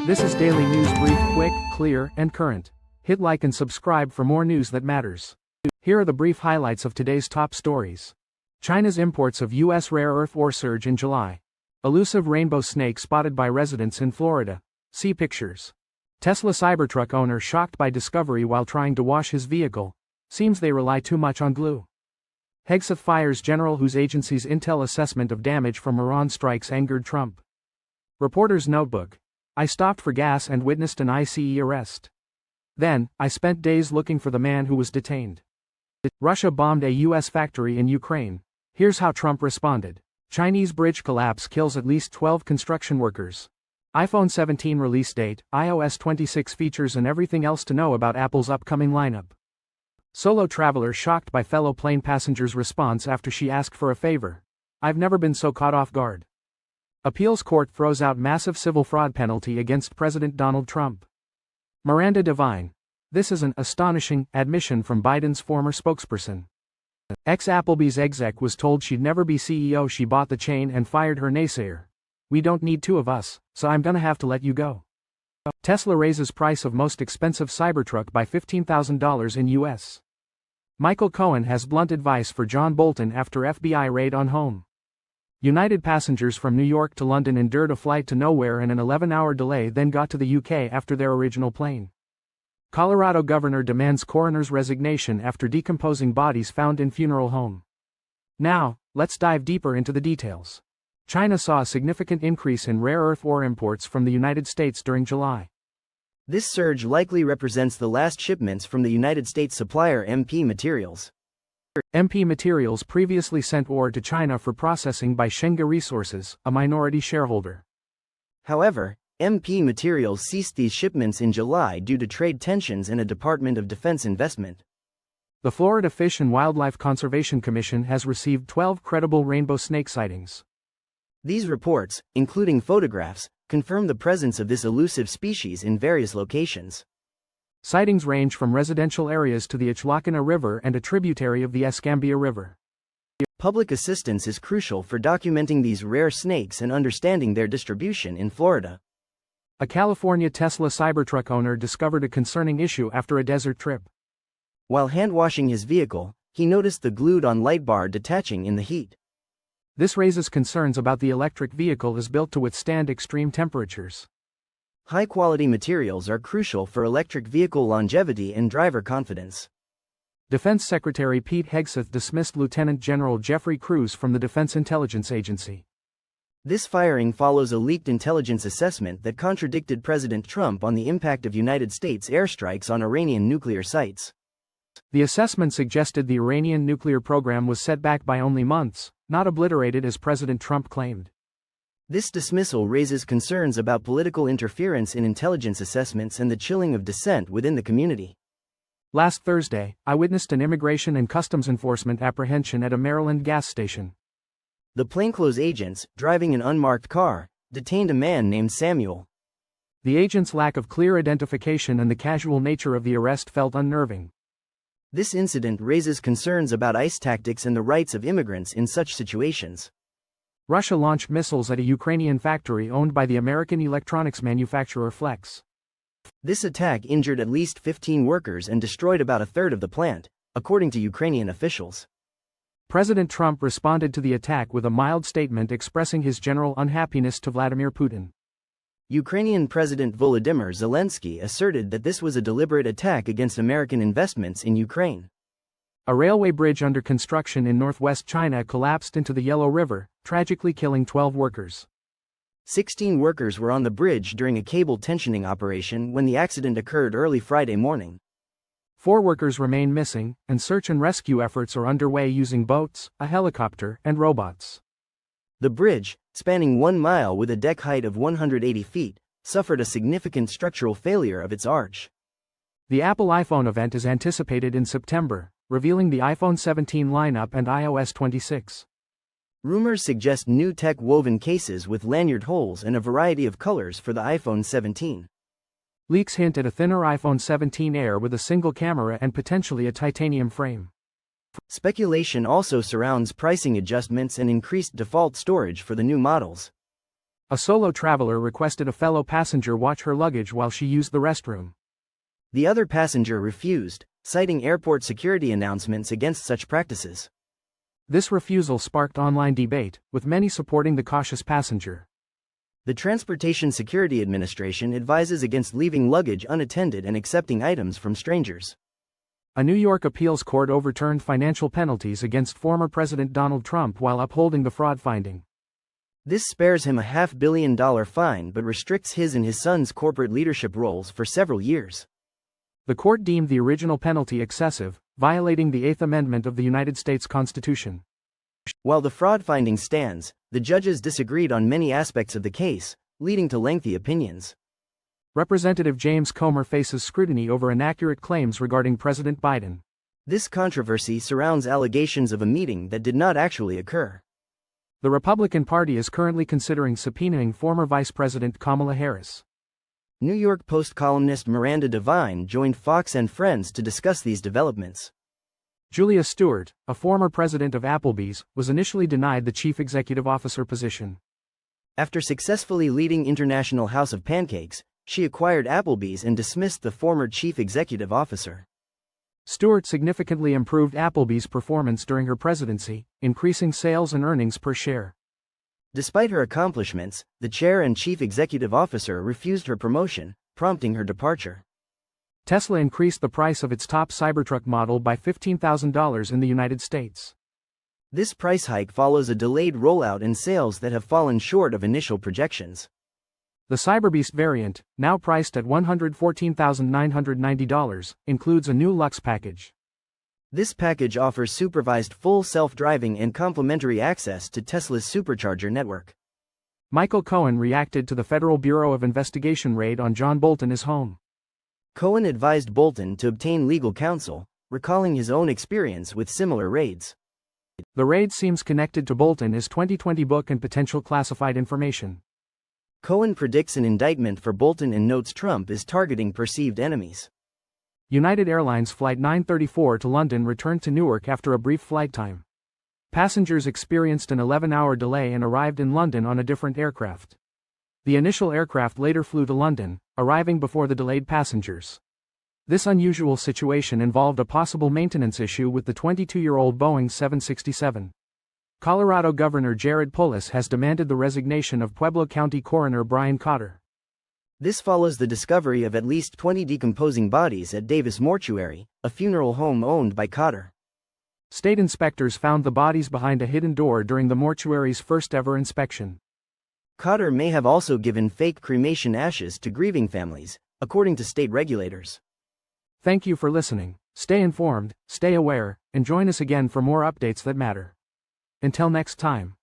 This is Daily News Brief, quick, clear, and current. Hit like and subscribe for more news that matters. Here are the brief highlights of today's top stories. China's imports of U.S. rare earth ore surge in July. Elusive rainbow snake spotted by residents in Florida. See pictures. Tesla Cybertruck owner shocked by discovery while trying to wash his vehicle. Seems they rely too much on glue. Hegseth fires general whose agency's intel assessment of damage from Iran strikes angered Trump. Reporter's notebook. I stopped for gas and witnessed an ICE arrest. Then, I spent days looking for the man who was detained. Russia bombed a U.S. factory in Ukraine. Here's how Trump responded. Chinese bridge collapse kills at least 12 construction workers. iPhone 17 release date, iOS 26 features and everything else to know about Apple's upcoming lineup. Solo traveler shocked by fellow plane passenger's response after she asked for a favor. I've never been so caught off guard. Appeals court throws out massive civil fraud penalty against President Donald Trump. Miranda Devine. This is an astonishing admission from Biden's former spokesperson. Ex-Applebee's exec was told she'd never be CEO. She bought the chain and fired her naysayer. We don't need two of us, so I'm gonna have to let you go. Tesla raises price of most expensive Cybertruck by $15,000 in U.S. Michael Cohen has blunt advice for John Bolton after FBI raid on home. United passengers from New York to London endured a flight to nowhere and an 11-hour delay, then got to the UK after their original plane. Colorado governor demands coroner's resignation after decomposing bodies found in funeral home. Now, let's dive deeper into the details. China saw a significant increase in rare earth ore imports from the United States during July. This surge likely represents the last shipments from the United States supplier MP Materials. MP Materials previously sent ore to China for processing by Shenghe Resources, a minority shareholder. However, MP Materials ceased these shipments in July due to trade tensions and a Department of Defense investment. The Florida Fish and Wildlife Conservation Commission has received 12 credible rainbow snake sightings. These reports, including photographs, confirm the presence of this elusive species in various locations. Sightings range from residential areas to the Ochlockonah River and a tributary of the Escambia River. Public assistance is crucial for documenting these rare snakes and understanding their distribution in Florida. A California Tesla Cybertruck owner discovered a concerning issue after a desert trip. While hand-washing his vehicle, he noticed the glued-on light bar detaching in the heat. This raises concerns about the electric vehicle is built to withstand extreme temperatures. High-quality materials are crucial for electric vehicle longevity and driver confidence. Defense Secretary Pete Hegseth dismissed Lieutenant General Jeffrey Cruz from the Defense Intelligence Agency. This firing follows a leaked intelligence assessment that contradicted President Trump on the impact of United States airstrikes on Iranian nuclear sites. The assessment suggested the Iranian nuclear program was set back by only months, not obliterated as President Trump claimed. This dismissal raises concerns about political interference in intelligence assessments and the chilling of dissent within the community. Last Thursday, I witnessed an Immigration and Customs Enforcement apprehension at a Maryland gas station. The plainclothes agents, driving an unmarked car, detained a man named Samuel. The agents' lack of clear identification and the casual nature of the arrest felt unnerving. This incident raises concerns about ICE tactics and the rights of immigrants in such situations. Russia launched missiles at a Ukrainian factory owned by the American electronics manufacturer Flex. This attack injured at least 15 workers and destroyed about a third of the plant, according to Ukrainian officials. President Trump responded to the attack with a mild statement expressing his general unhappiness to Vladimir Putin. Ukrainian President Volodymyr Zelensky asserted that this was a deliberate attack against American investments in Ukraine. A railway bridge under construction in northwest China collapsed into the Yellow River, tragically killing 12 workers. 16 workers were on the bridge during a cable tensioning operation when the accident occurred early Friday morning. 4 workers remain missing, and search and rescue efforts are underway using boats, a helicopter, and robots. The bridge, spanning 1 mile with a deck height of 180 feet, suffered a significant structural failure of its arch. The Apple iPhone event is anticipated in September, revealing the iPhone 17 lineup and iOS 26. Rumors suggest new tech woven cases with lanyard holes and a variety of colors for the iPhone 17. Leaks hint at a thinner iPhone 17 Air with a single camera and potentially a titanium frame. Speculation also surrounds pricing adjustments and increased default storage for the new models. A solo traveler requested a fellow passenger watch her luggage while she used the restroom. The other passenger refused, citing airport security announcements against such practices. This refusal sparked online debate, with many supporting the cautious passenger. The Transportation Security Administration advises against leaving luggage unattended and accepting items from strangers. A New York appeals court overturned financial penalties against former President Donald Trump while upholding the fraud finding. This spares him a $500 million fine but restricts his and his son's corporate leadership roles for several years. The court deemed the original penalty excessive, violating the Eighth Amendment of the United States Constitution. While the fraud finding stands, the judges disagreed on many aspects of the case, leading to lengthy opinions. Representative James Comer faces scrutiny over inaccurate claims regarding President Biden. This controversy surrounds allegations of a meeting that did not actually occur. The Republican Party is currently considering subpoenaing former Vice President Kamala Harris. New York Post columnist Miranda Devine joined Fox and Friends to discuss these developments. Julia Stewart, a former president of Applebee's, was initially denied the chief executive officer position. After successfully leading International House of Pancakes, she acquired Applebee's and dismissed the former chief executive officer. Stewart significantly improved Applebee's performance during her presidency, increasing sales and earnings per share. Despite her accomplishments, the chair and chief executive officer refused her promotion, prompting her departure. Tesla increased the price of its top Cybertruck model by $15,000 in the United States. This price hike follows a delayed rollout in sales that have fallen short of initial projections. The Cyberbeast variant, now priced at $114,990, includes a new Luxe package. This package offers supervised full self-driving and complimentary access to Tesla's supercharger network. Michael Cohen reacted to the Federal Bureau of Investigation raid on John Bolton's home. Cohen advised Bolton to obtain legal counsel, recalling his own experience with similar raids. The raid seems connected to Bolton's 2020 book and potential classified information. Cohen predicts an indictment for Bolton and notes Trump is targeting perceived enemies. United Airlines Flight 934 to London returned to Newark after a brief flight time. Passengers experienced an 11-hour delay and arrived in London on a different aircraft. The initial aircraft later flew to London, arriving before the delayed passengers. This unusual situation involved a possible maintenance issue with the 22-year-old Boeing 767. Colorado Governor Jared Polis has demanded the resignation of Pueblo County Coroner Brian Cotter. This follows the discovery of at least 20 decomposing bodies at Davis Mortuary, a funeral home owned by Cotter. State inspectors found the bodies behind a hidden door during the mortuary's first-ever inspection. Cotter may have also given fake cremation ashes to grieving families, according to state regulators. Thank you for listening. Stay informed, stay aware, and join us again for more updates that matter. Until next time.